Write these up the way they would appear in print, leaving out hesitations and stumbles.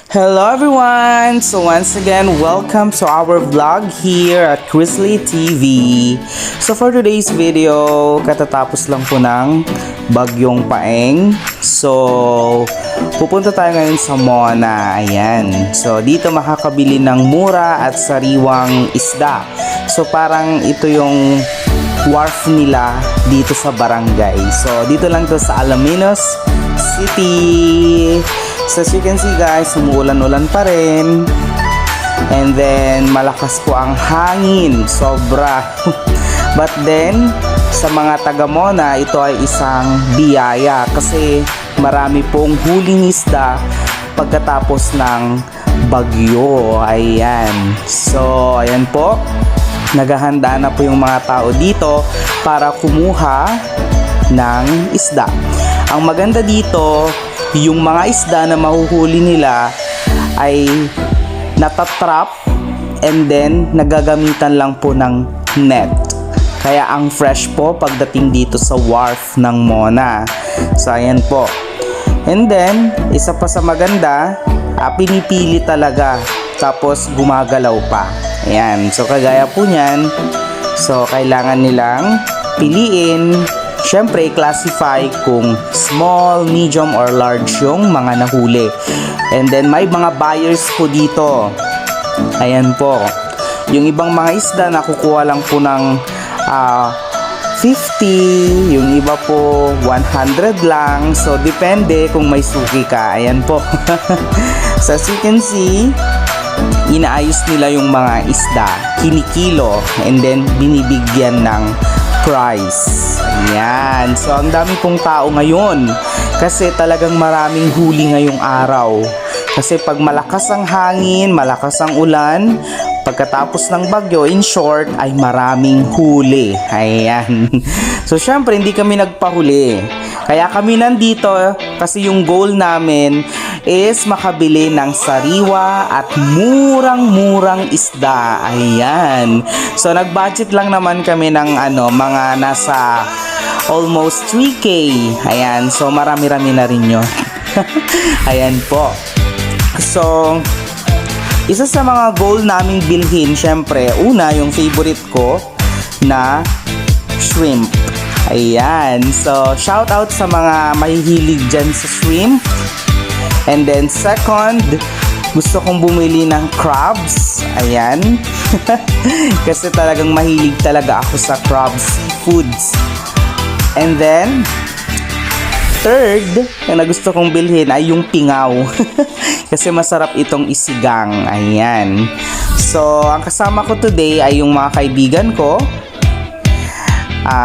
Hello everyone! So once again, welcome to our vlog here at Chrisley TV. So for today's video, katatapos lang po ng Bagyong Paeng. So pupunta tayo ngayon sa Mona. Ayan. So dito makakabili ng mura at sariwang isda. So parang ito yung wharf nila dito sa barangay. So dito lang to sa Alaminos City. So as you can see guys, umuulan-ulan pa rin. And then malakas po ang hangin, sobra. But then sa mga taga Mona, ito ay isang biyaya kasi marami pong huling isda pagkatapos ng bagyo. Ayan. So ayan po, naghahanda na po yung mga tao dito para kumuha ng isda. Ang maganda dito, yung mga isda na mahuhuli nila ay natatrap and then nagagamitan lang po ng net. Kaya ang fresh po pagdating dito sa wharf ng Mona. So ayan po. And then, isa pa sa maganda, pinipili talaga. Tapos gumagalaw pa. Ayan. So kagaya po niyan. So kailangan nilang piliin. Siyempre, i-classify kung small, medium, or large yung mga nahuli. And then, may mga buyers po dito. Ayan po. Yung ibang mga isda, nakukuha lang po ng 50. Yung iba po, 100 lang. So, depende kung may suki ka. Ayan po. So, as you can see, inaayos nila yung mga isda. Kinikilo. And then, binibigyan ng price. Ayan. So, ang dami pong tao ngayon. Kasi talagang maraming huli ngayong araw. Kasi pag malakas ang hangin, malakas ang ulan, pagkatapos ng bagyo, in short, ay maraming huli. Ayan. So, syempre, hindi kami nagpahuli. Kaya kami nandito kasi yung goal namin is makabili ng sariwa at murang-murang isda. Ayan. So, nag-budget lang naman kami ng mga nasa almost 3K. Ayan. So, marami-rami na rin yun. Ayan po. So, isa sa mga goal naming bilhin, syempre, una, yung favorite ko na shrimp. Ayan. So, shout out sa mga mahihilig dyan sa shrimp. And then, second, gusto kong bumili ng crabs. Ayan. Kasi talagang mahilig talaga ako sa crabs foods. And then, third, na gusto kong bilhin ay yung pingaw. Kasi masarap itong isigang. Ayan. So, ang kasama ko today ay yung mga kaibigan ko.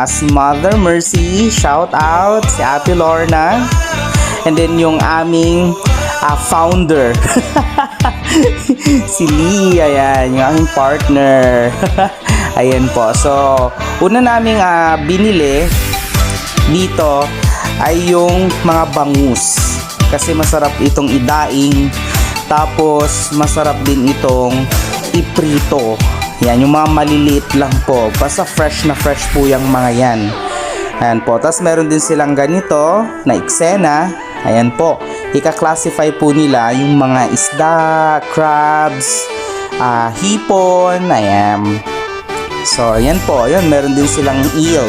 Si Mother Mercy, shout out. Si Ate Lorna. And then yung aming founder. Si Lee. Ayan. Yung aming partner. Ayan po. So, una naming binili dito ay yung mga bangus. Kasi masarap itong idaing. Tapos, masarap din itong iprito. Yan, yung mga maliliit lang po. Basta fresh na fresh po yung mga yan. Ayan po. Tapos meron din silang ganito na eksena. Ayan po. Ika-classify po nila yung mga isda, crabs, hipon. Ayan. So, ayan po. Ayan, meron din silang eel.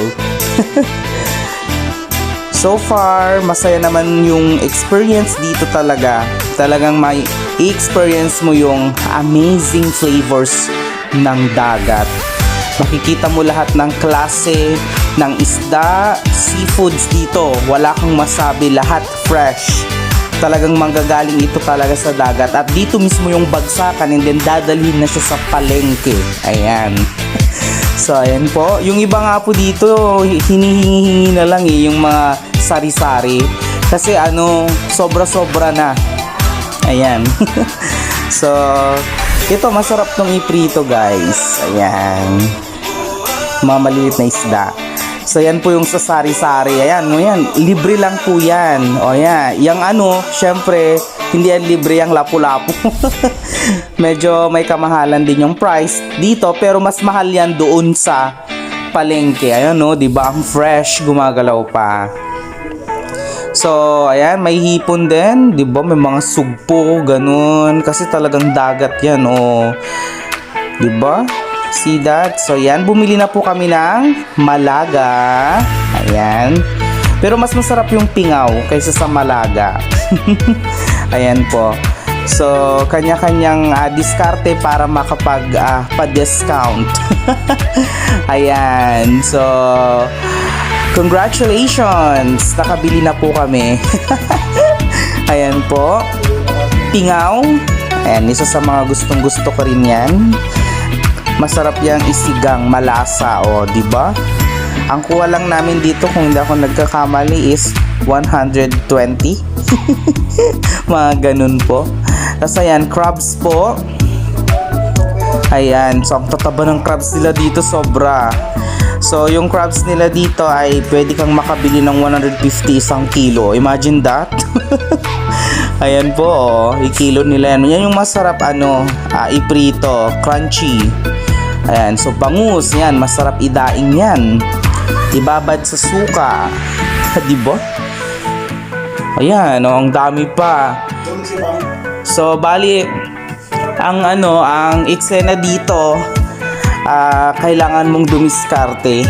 So far, masaya naman yung experience dito talaga. Talagang may i-experience mo yung amazing flavors ng dagat. Makikita mo lahat ng klase ng isda, seafoods dito. Wala kang masabi, lahat fresh. Talagang manggagaling ito talaga sa dagat. At dito mismo yung bagsakan and then dadalhin na siya sa palengke. Ayan. So, ayan po. Yung iba nga po dito, hinihingi na lang yung mga sari-sari. Kasi sobra-sobra na. Ayan. So, ito masarap tong iprito guys. Ayan. Mga maliit na isda. So, yan po yung sa sari-sari. Ayan, libre lang po yan. O, yan. Yung syempre, hindi yan libre yung lapu-lapu. Medyo may kamahalan din yung price dito, pero mas mahal yan doon sa palengke. Ayan, diba? Ang fresh, gumagalaw pa. So, ayan, may hipon din. Diba? May mga sugpo, ganun. Kasi talagang dagat yan, Diba? See that? So, yan. Bumili na po kami ng malaga. Ayan. Pero mas masarap yung pingaw kaysa sa malaga. Ayan po. So, kanya-kanyang diskarte para makapag-pa-discount. Ayan. So, congratulations! Nakabili na po kami. Ayan po. Pingaw. Ayan, isa sa mga gustong-gusto ko rin yan. Masarap yang isigang, malasa, diba? Ang kuha lang namin dito, kung hindi ako nagkakamali, is 120. Mga ganun po. Tapos ayan, crabs po. Ayan, so ang tataba ng crabs nila dito, sobra. So, yung crabs nila dito ay pwede kang makabili ng 150 isang kilo. Imagine that. Ayan po, ikilo nila yan. Yan yung masarap, iprito, crunchy. Ayan, so bangus, yan, masarap idaing yan. Ibabad sa suka. Diba? Ayan, ang dami pa. So, bali, ang eksena dito, kailangan mong dumiskarte.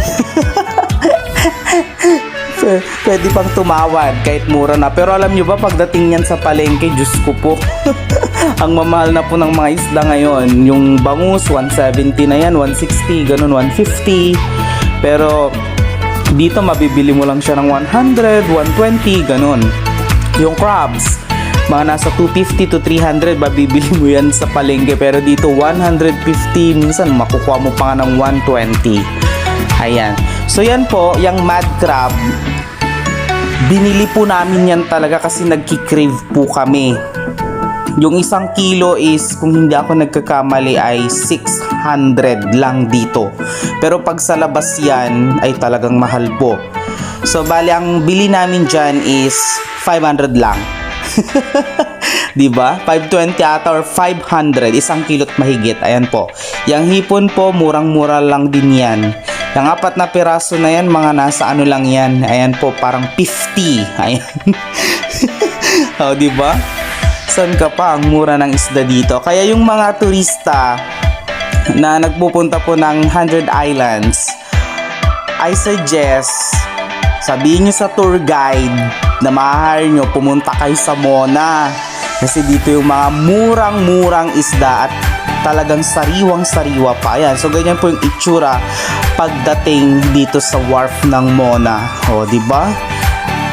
Pwede pang tumawad kahit mura na. Pero alam nyo ba, pagdating yan sa palengke, Diyos ko po, ang mamahal na po ng mga isda ngayon. Yung bangus, 170 na yan, 160, ganun, 150. Pero dito mabibili mo lang siya ng 100, 120, ganun. Yung crabs, mga nasa 250 to 300 mabibili mo yan sa palengke. Pero dito 150, minsan makukuha mo pa nga ng 120. Ayan. So yan po, yung mad crab, binili po namin yan talaga kasi nagki-crave po kami. Yung isang kilo is, kung hindi ako nagkakamali, ay 600 lang dito. Pero pag sa labas yan, ay talagang mahal po. So bali, ang bili namin dyan is 500 lang. Diba? 520 ata or 500, isang kilot mahigit. Ayan po. Yang hipon po, murang-mura lang din yan. Yung 4 na piraso na yan, mga nasa lang yan. Ayan po, parang 50. Ayan. Diba? Saan ka pa? Ang mura ng isda dito. Kaya yung mga turista na nagpupunta po ng 100 Islands, I suggest, sabihin nyo sa tour guide na ma-hire nyo, pumunta kayo sa Mona. Kasi dito yung mga murang-murang isda at talagang sariwang-sariwa pa. Ayan, so ganyan po yung itsura pagdating dito sa wharf ng Mona. Diba?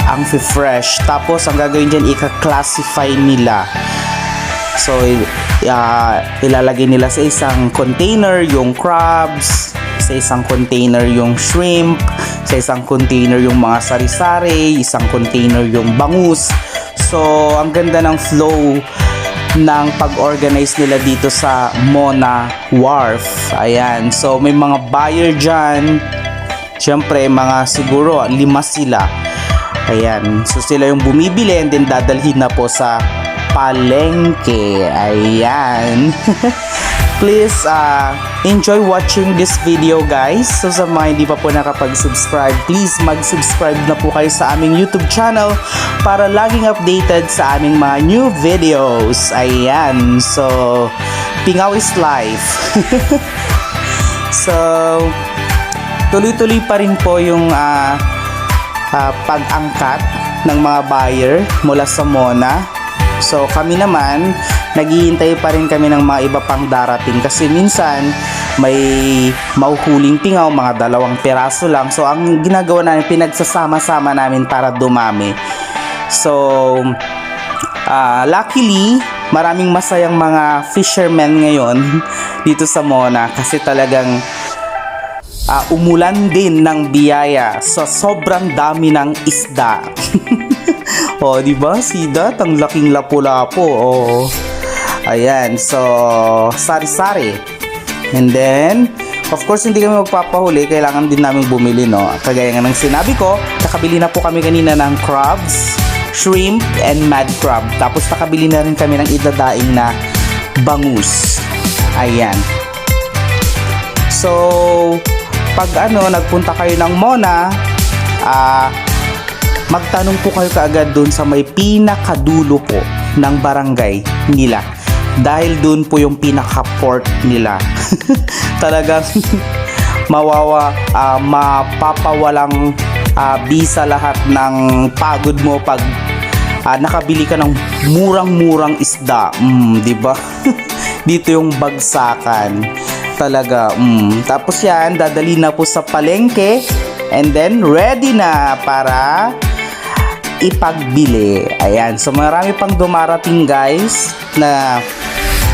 Ang fresh. Tapos, ang gagawin dyan, ika-classify nila. So, ilalagay nila sa isang container yung crabs, sa isang container yung shrimp, sa isang container yung mga sari-sari, isang container yung bangus. So, ang ganda ng flow ng pag-organize nila dito sa Mona Wharf. Ayan. So, may mga buyer dyan. Siyempre, mga siguro 5 sila. Ayan. So, sila yung bumibili and then dadalhin na po sa palengke. Ayan. Please enjoy watching this video, guys. So sa mga hindi pa po nakapag-subscribe, please mag-subscribe na po kayo sa aming YouTube channel para laging updated sa aming mga new videos. Ayan. So, Pingaw is life. So, tuloy-tuloy pa rin po yung pag-angkat ng mga buyer mula sa Mona. So kami naman, naghihintay pa rin kami ng mga iba pang darating kasi minsan may mauhuling tingaw, mga 2 piraso lang. So ang ginagawa namin, pinagsasama-sama namin para dumami. So luckily, maraming masayang mga fishermen ngayon dito sa Mona kasi talagang umulan din ng biyaya sa sobrang dami ng isda. Oh, di ba? Sidat, ang laking lapu-lapu. Oh. Ayan, so sari-sari. And then, of course, hindi kami magpapahuli, kailangan din namin bumili, no? Kagaya nga ng sinabi ko, nakabili na po kami kanina ng crabs, shrimp, and mad crab. Tapos nakabili na rin kami ng idadaing na bangus. Ayan. So, pag nagpunta kayo ng Mona, magtanong po kayo kaagad dun sa may pinakadulo po ng barangay nila. Dahil dun po yung pinaka-port nila. Talagang mapapawalang bisa lahat ng pagod mo pag nakabili ka ng murang-murang isda. Di ba? Dito yung bagsakan. Talaga. Tapos yan, dadali na po sa palengke. And then, ready na para ipagbili. Ayan. So, marami pang dumarating guys na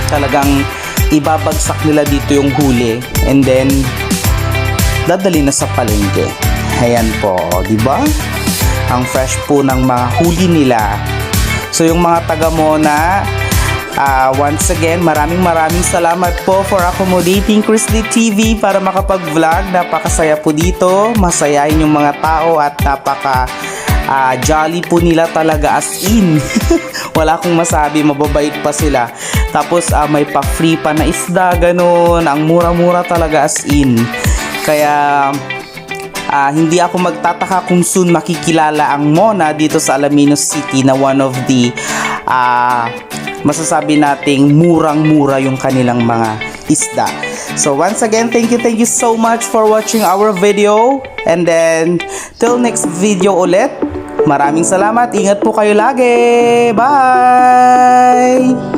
talagang ibabagsak nila dito yung huli. And then, dadali na sa palengke. Ayan po. Diba? Ang fresh po ng mga huli nila. So, yung mga taga Mona, once again, maraming salamat po for accommodating Chrisley TV para makapag-vlog. Napakasaya po dito. Masayahin yung mga tao at jolly po nila talaga, as in. Wala akong masabi, mababait pa sila. Tapos may pa-free pa na isda, ganun. Ang mura-mura talaga, as in. Kaya hindi ako magtataka kung soon makikilala ang Mona dito sa Alaminos City na one of the masasabi nating murang-mura yung kanilang mga isda. So once again, thank you so much for watching our video. And then, till next video ulit. Maraming salamat. Ingat po kayo lagi. Bye!